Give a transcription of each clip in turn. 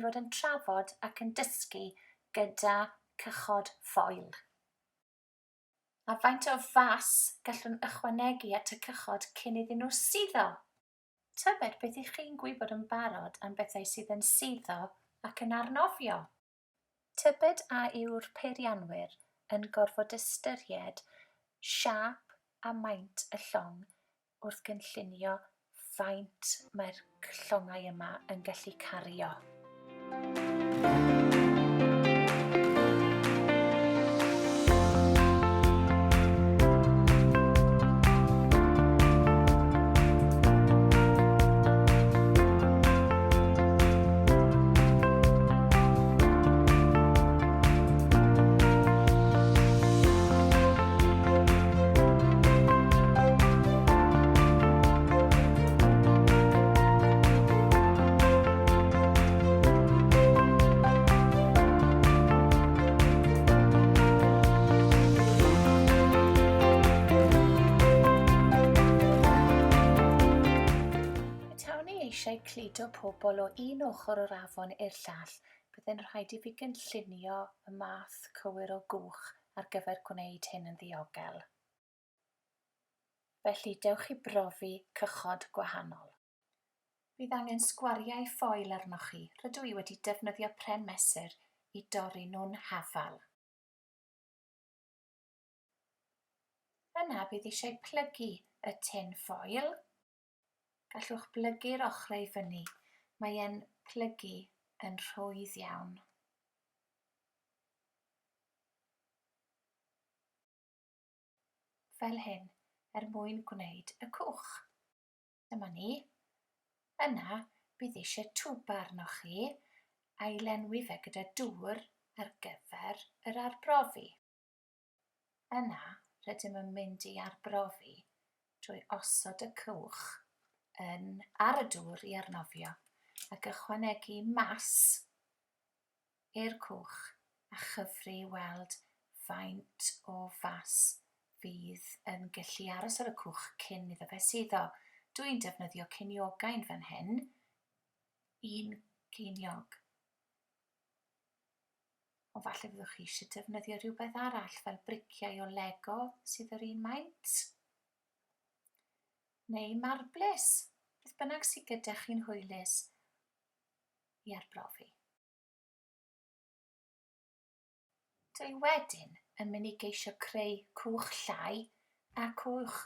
ni fod yn trafod ac yn dysgu gyda cychod ffoil. A faint o fas gallwn ychwanegu at y cychod cyn iddyn nhw suddo? Tybed beth ych chi'n gwybod yn barod am bethau sydd yn suddo ac yn arnofio? Tybed a yw'r peirianwyr yn gorfod ystyried siâp a maint y llong wrth gynllunio faint mae'r llongau yma yn gallu cario. Eisiau cludo pobl o un ochr o'r afon i'r llall, byddai'n rhaid i fi gynllunio y math cywir o gwch ar gyfer gwneud hyn yn ddiogel. Felly dewch i brofi cychod gwahanol. Bydd angen sgwariau ffoil arnoch chi. Rydw i wedi defnyddio pren mesur i dorri nhw'n hafal. Yna bydd eisiau plygu y tin ffoil. Gallwch blygu'r ochrau fyny. Mae e'n plygu yn rhwydd iawn. Fel hyn, mwyn gwneud y cwch. Dyma ni. Yna bydd eisiau twb arnoch chi a'i lenwi fe gyda dŵr ar gyfer yr arbrofi. Yna rydym yn mynd i arbrofi drwy osod y cwch ar y dŵr i arnofio ac ychwanegu mas i'r cwch a chyfri i weld faint o fas fydd yn gallu aros ar y cwch cyn iddo fe suddo. Dwi'n defnyddio ceiniogau fan hyn, un ceiniog. Ond falle fyddwch chi eisiau defnyddio rhywbeth arall fel briciau o Lego sydd yr un maint. Neu marblis, beth bynnag sydd gyda chi'n hwylus i arbrofi. Dwi wedyn yn mynd i geisio creu cwch llai a cwch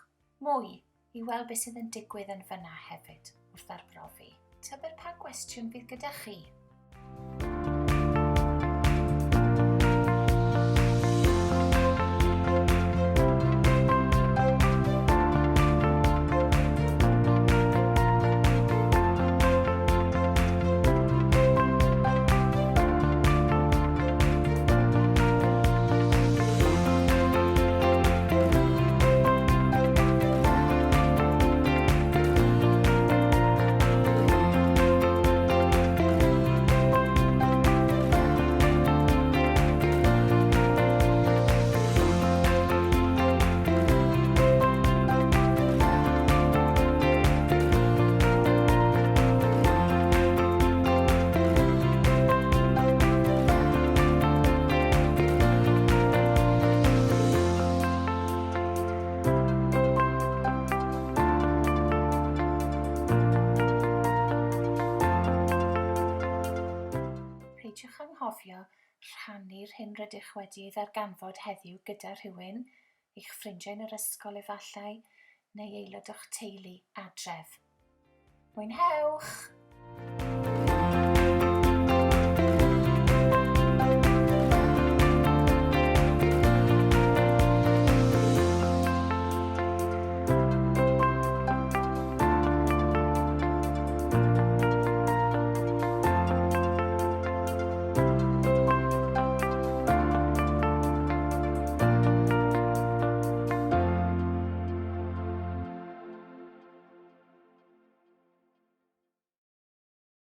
mwy i weld beth sydd yn digwydd yn fyna hefyd wrth arbrofi. Tybed pa gwestiwn fydd gyda chi? Peidiwch anghofio rhannu'r hyn rydych wedi ei ddarganfod heddiw gyda rhywun, eich ffrindiau yn yr ysgol efallai, neu aelod o'ch teulu adref. Mwynhewch!